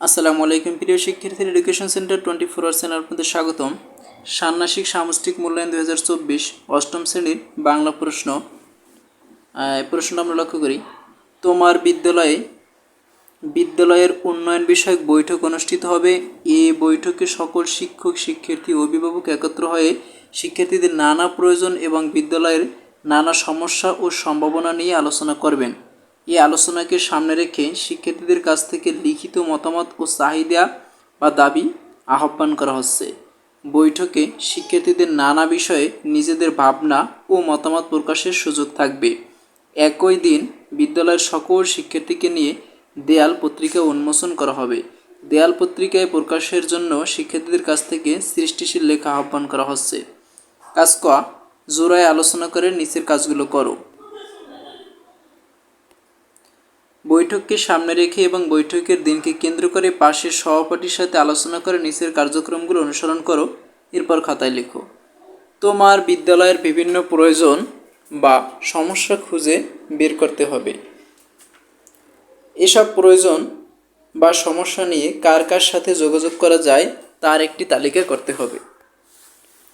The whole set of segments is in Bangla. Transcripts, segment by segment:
আসসালামু আলাইকুম প্রিয় শিক্ষার্থী, এডুকেশন সেন্টার 24 আওয়ার্সে আপনাদের স্বাগতম। ষান্মাসিক সামষ্টিক মূল্যায়ন 2024 অষ্টম শ্রেণীর বাংলা প্রশ্ন। প্রশ্নটা আমরা লক্ষ্য করি। তোমার বিদ্যালয়ের উন্নয়ন বিষয়ক বৈঠক অনুষ্ঠিত হবে। এই বৈঠকে সকল শিক্ষক, শিক্ষার্থী, অভিভাবক একত্র হয়ে শিক্ষার্থীদের নানা প্রয়োজন এবং বিদ্যালয়ের নানা সমস্যা ও সম্ভাবনা নিয়ে আলোচনা করবেন। এই আলোচনাকে সামনে রেখে শিক্ষার্থীদের কাছ থেকে লিখিত মতামত ও চাহিদা বা দাবি আহ্বান করা হচ্ছে। বৈঠকে শিক্ষার্থীদের নানা বিষয়ে নিজেদের ভাবনা ও মতামত প্রকাশের সুযোগ থাকবে। একই দিন বিদ্যালয়ের সকল শিক্ষার্থীকে নিয়ে দেয়াল পত্রিকা উন্মোচন করা হবে। দেয়াল পত্রিকায় প্রকাশের জন্য শিক্ষার্থীদের কাছ থেকে সৃষ্টিশীল লেখা আহ্বান করা হচ্ছে। কাজ ক, জোড়ায় আলোচনা করে নিচের কাজগুলো করো। বৈঠককে সামনে রেখে এবং বৈঠকের দিনকে কেন্দ্র করে পাশের সহপাঠীর সাথে আলোচনা করে নিচের কার্যক্রমগুলো অনুসরণ করো। এরপর খাতায় লেখো। তোমার বিদ্যালয়ের বিভিন্ন প্রয়োজন বা সমস্যা খুঁজে বের করতে হবে। এসব প্রয়োজন বা সমস্যা নিয়ে কার কার সাথে যোগাযোগ করা যায় তার একটি তালিকা করতে হবে।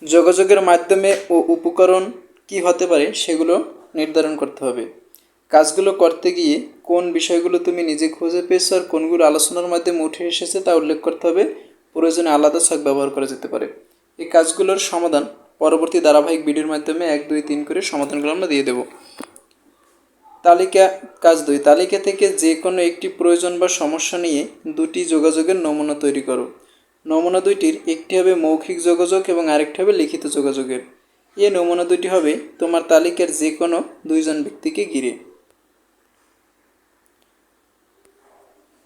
যোগাযোগের মাধ্যমে ও উপকরণ কী হতে পারে সেগুলো নির্ধারণ করতে হবে। কাজগুলো করতে গিয়ে কোন বিষয়গুলো তুমি নিজে খুঁজে পেয়েছো আর কোনগুলো আলোচনার মাধ্যমে উঠে এসেছে তা উল্লেখ করতে হবে। প্রয়োজনে আলাদা ছক ব্যবহার করা যেতে পারে। এই কাজগুলোর সমাধান পরবর্তী ধারাবাহিক ভিডিওর মাধ্যমে 1, 2, 3 করে সমাধানগুলো আমরা দিয়ে দেব। কাজ 2, তালিকা থেকে যে কোনো একটি প্রয়োজন বা সমস্যা নিয়ে দুটি যোগাযোগের নমুনা তৈরি করো। নমুনা দুইটির একটি হবে মৌখিক যোগাযোগ এবং আরেকটি হবে লিখিত যোগাযোগের। এই নমুনা দুটি হবে তোমার তালিকার যে কোনো দুইজন ব্যক্তিকে ঘিরে।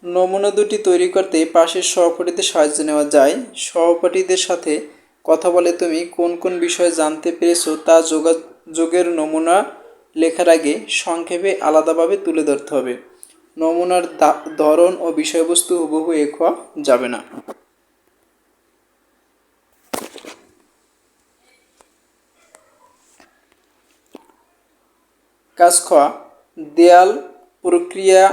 নমুনা দুটি তৈরি করতে পাশের সহপাঠীদের সাহায্য নেওয়া যায়। সহপাঠীদের সাথে কথা বলে তুমি কোন কোন বিষয় জানতে পেরেছো তা যোগাযোগের নমুনা লেখার আগে সংক্ষেপে আলাদাভাবে তুলে ধরতে হবে। নমুনার ধরন ও বিষয়বস্তু হুবহু এক হওয়া যাবে না। কাজ খ, দেয়াল প্রক্রিয়া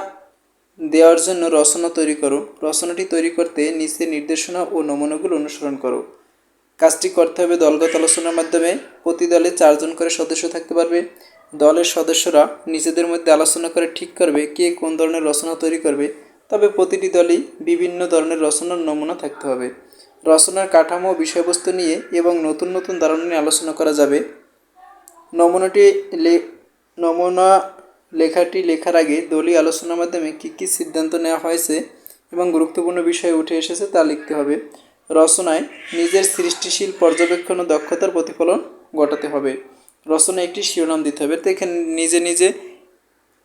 দেওয়ার জন্য রচনা তৈরি করো। রচনাটি তৈরি করতে নিচের নির্দেশনা ও নমুনাগুলো অনুসরণ করো। কাজটি করতে হবে দলগত আলোচনার মাধ্যমে। প্রতি দলে 4 জন করে সদস্য থাকতে পারবে। দলের সদস্যরা নিজেদের মধ্যে আলোচনা করে ঠিক করবে কে কোন ধরনের রচনা তৈরি করবে। তবে প্রতিটি দলই বিভিন্ন ধরনের রচনার নমুনা থাকতে হবে। রচনার কাঠামো ও বিষয়বস্তু নিয়ে এবং নতুন নতুন ধারণা নিয়ে আলোচনা করা যাবে। নমুনা লেখাটি লেখার আগে দলীয় আলোচনার মাধ্যমে কী কী সিদ্ধান্ত নেওয়া হয়েছে এবং গুরুত্বপূর্ণ বিষয় উঠে এসেছে তা লিখতে হবে। রচনায় নিজের সৃষ্টিশীল পর্যবেক্ষণ ও দক্ষতার প্রতিফলন ঘটাতে হবে। রচনায় একটি শিরোনাম দিতে হবে। তো এখানে নিজে নিজে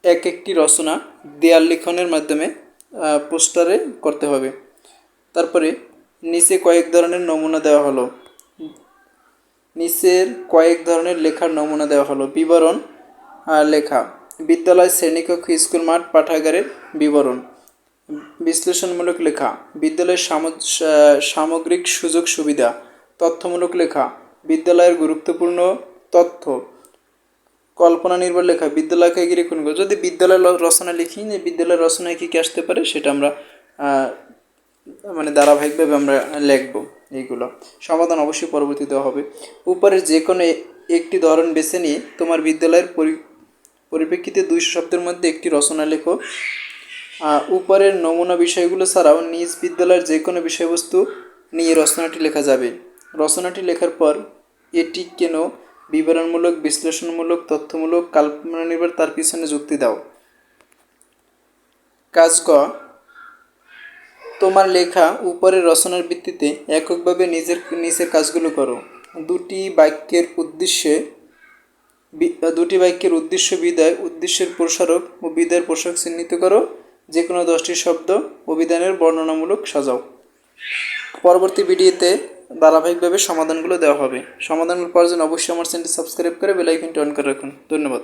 একটি রচনা দেয়াল লিখনের মাধ্যমে পোস্টারে করতে হবে। তারপরে নিচে কয়েক ধরনের নমুনা দেওয়া হলো। নিচের কয়েক ধরনের লেখার নমুনা দেওয়া হলো। বিবরণ লেখা, বিদ্যালয়, শ্রেণীকক্ষ, স্কুল মাঠ, পাঠাগারের বিবরণ। বিশ্লেষণমূলক লেখা, বিদ্যালয়ের সামগ্রিক সুযোগ সুবিধা। তথ্যমূলক লেখা, বিদ্যালয়ের গুরুত্বপূর্ণ তথ্য। কল্পনা নির্ভর লেখা, বিদ্যালয়কে ঘিরে কোন, যদি বিদ্যালয়ের রচনা লিখি যে বিদ্যালয়ের রচনায় কী কী আসতে পারে সেটা আমরা ধারাবাহিকভাবে আমরা লিখব। এইগুলো সমাধান অবশ্যই পরবর্তী দেওয়া হবে। উপরের যে কোনো একটি ধরন বেছে নিয়ে তোমার বিদ্যালয়ের পরিপ্রেক্ষিতে 200 শব্দের মধ্যে একটি রচনা লেখো। উপরের নমুনা বিষয়গুলো ছাড়াও নিজ বিদ্যালয়ের যে কোনো বিষয়বস্তু নিয়ে রচনাটি লেখা যাবে। রচনাটি লেখার পর এটি কেন বিবরণমূলক, বিশ্লেষণমূলক, তথ্যমূলক, কল্পনা নির্ভর তার পিছনে যুক্তি দাও। কাজ গ, তোমার লেখা উপরের রচনার ভিত্তিতে এককভাবে নিচের কাজগুলো করো। দুটি বাক্যের উদ্দেশ্য, বিদায়, উদ্দেশ্যের প্রসারক ও বিদায়ের প্রসারক চিহ্নিত করো। যে কোনো 10টি শব্দ অভিধানের বর্ণনামূলক সাজাও। পরবর্তী ভিডিওতে ধারাবাহিকভাবে সমাধানগুলো দেওয়া হবে। সমাধানগুলো পাওয়ার জন্য অবশ্যই আমার চ্যানেলটি সাবস্ক্রাইব করে বেল আইকনটি অন করে রাখুন। ধন্যবাদ।